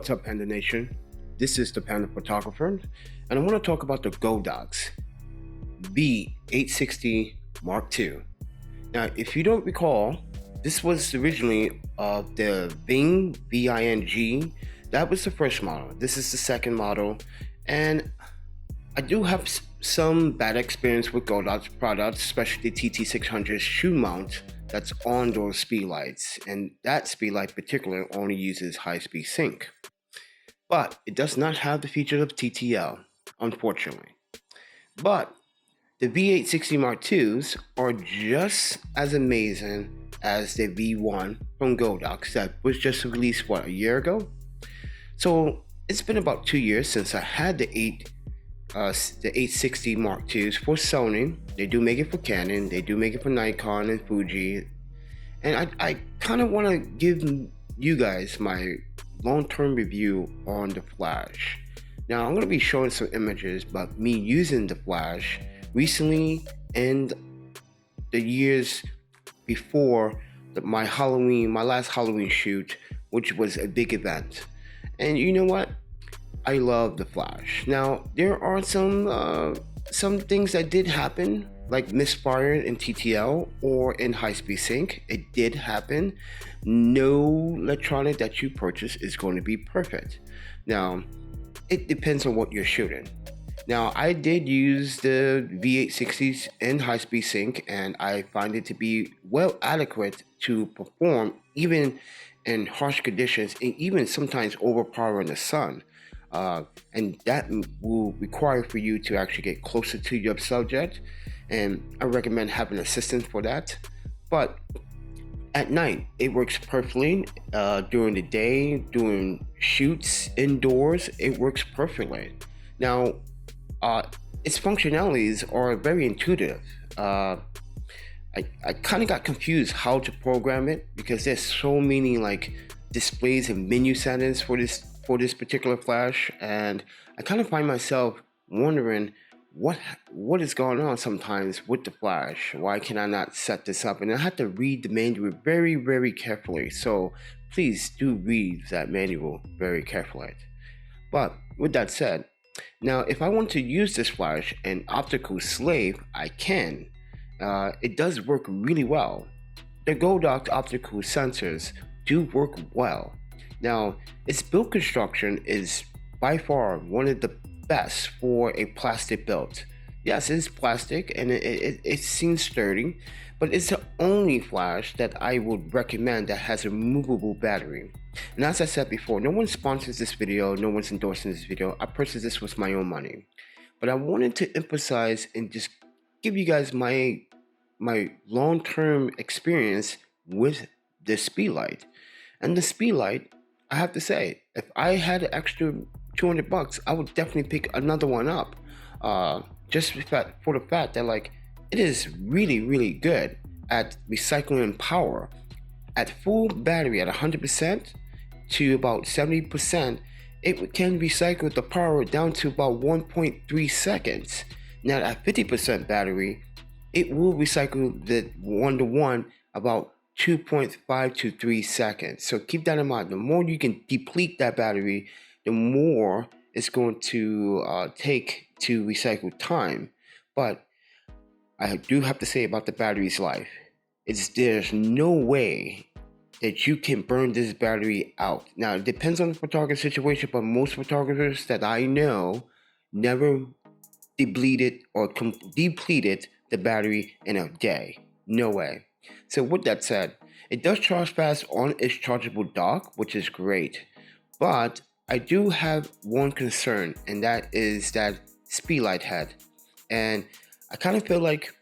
What's up, Panda Nation? This is the Panda Photographer, and I want to talk about the Godox V860 Mark II. Now, if you don't recall, this was originally the Bing VING. That was the first model. This is the second model, and I do have some bad experience with Godox products, especially the TT600 shoe mount that's on those Speedlites, and that Speedlite particular only uses high-speed sync. But it does not have the features of TTL, unfortunately. But the V860 Mark IIs are just as amazing as the V1 from Godox that was just released, what, a year ago? So it's been about 2 years since I had the 860 Mark IIs for Sony. They do make it for Canon, they do make it for Nikon and Fuji. And I kind of want to give you guys my long-term review on the flash. Now I'm going to be showing some images about me using the flash recently and the years before my last Halloween shoot, which was a big event. And you know what? I love the flash. Now there are some things that did happen, like misfire in TTL or in high-speed sync. It did happen. No electronic that you purchase is going to be perfect. Now it depends on what you're shooting. Now I did use the V860s in high-speed sync, and I find it to be well adequate to perform even in harsh conditions, and even sometimes overpowering the sun. And that will require for you to actually get closer to your subject, and I recommend having assistance for that. But at night it works perfectly. During the day, doing shoots indoors, it works perfectly. Now its functionalities are very intuitive. I kind of got confused how to program it, because there's so many like displays and menu settings for this particular flash, and I kind of find myself wondering what is going on sometimes with the flash. Why can I not set this up? And I had to read the manual very, very carefully. So please do read that manual very carefully. But with that said, now if I want to use this flash in optical slave, I can. It does work really well. The Godox optical sensors do work well. Now, its build construction is by far one of the best for a plastic build. Yes, it is plastic and it seems sturdy, but it's the only flash that I would recommend that has a removable battery. And as I said before, no one sponsors this video, no one's endorsing this video. I purchased this with my own money. But I wanted to emphasize and just give you guys my long-term experience with the Speedlite. And the Speedlite, I have to say, if I had an extra $200, I would definitely pick another one up. Just for the fact that like it is really, really good at recycling power. At full battery at 100% to about 70%, it can recycle the power down to about 1.3 seconds. Now at 50% battery, it will recycle the 1-to-1 about 2.5 to 3 seconds. So keep that in mind. The more you can deplete that battery, the more it's going to take to recycle time. But I do have to say about the battery's life, there's no way that you can burn this battery out. Now it depends on the photographer situation, but most photographers that I know never depleted the battery in a day. No way. So with that said, it does charge fast on its chargeable dock, which is great. But I do have one concern, and that is that Speedlite head. And I kind of feel like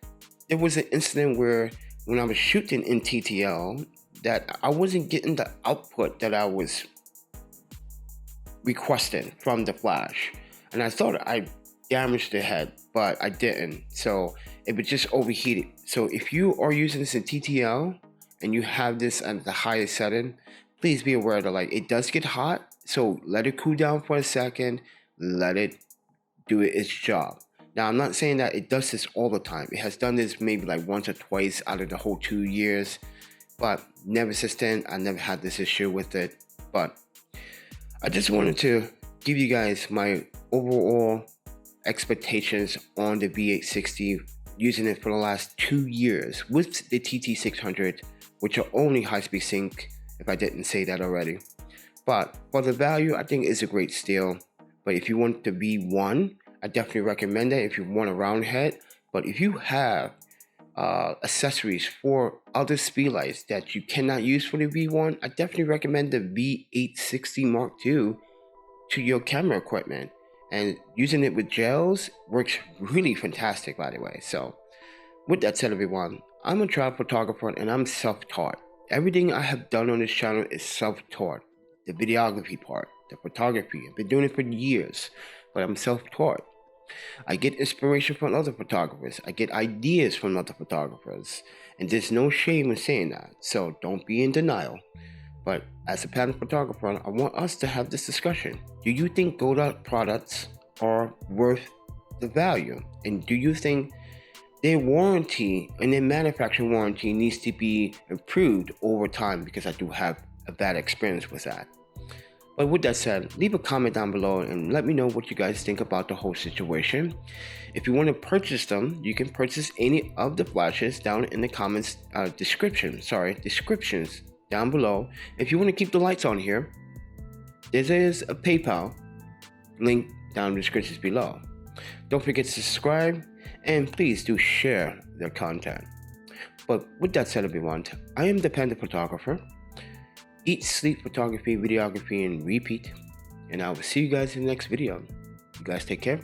there was an incident where when I was shooting in TTL that I wasn't getting the output that I was requesting from the flash. And I thought I damaged the head, but I didn't. So it was just overheated. So if you are using this in TTL and you have this at the highest setting, please be aware that like it does get hot. So let it cool down for a second, let it do its job. Now I'm not saying that it does this all the time. It has done this maybe like once or twice out of the whole 2 years, but never since then I never had this issue with it. But I just wanted to give you guys my overall expectations on the V860, using it for the last 2 years with the TT600, which are only high-speed sync, if I didn't say that already. But for the value, I think it's a great steal. But if you want the V1, I definitely recommend it if you want a round head. But if you have accessories for other speedlights that you cannot use for the V1, I definitely recommend the V860 Mark II to your camera equipment. And using it with gels works really fantastic, by the way. So with that said, everyone, I'm a travel photographer and I'm self-taught. Everything I have done on this channel is self-taught. The videography part, the photography, I've been doing it for years, but I'm self-taught. I get inspiration from other photographers. I get ideas from other photographers. And there's no shame in saying that. So don't be in denial. But as a Panda photographer, I want us to have this discussion. Do you think Godox products are worth the value? And do you think their warranty and their manufacturing warranty needs to be improved over time? Because I do have a bad experience with that. But with that said, leave a comment down below and let me know what you guys think about the whole situation. If you want to purchase them, you can purchase any of the flashes down in the comments descriptions down below. If you want to keep the lights on here, there is a PayPal link down in the descriptions below. Don't forget to subscribe and please do share their content. But with that said, everyone, I am the Panda Photographer. Eat, sleep, photography, videography, and repeat. And I will see you guys in the next video. You guys take care.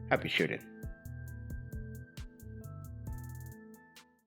Happy shooting.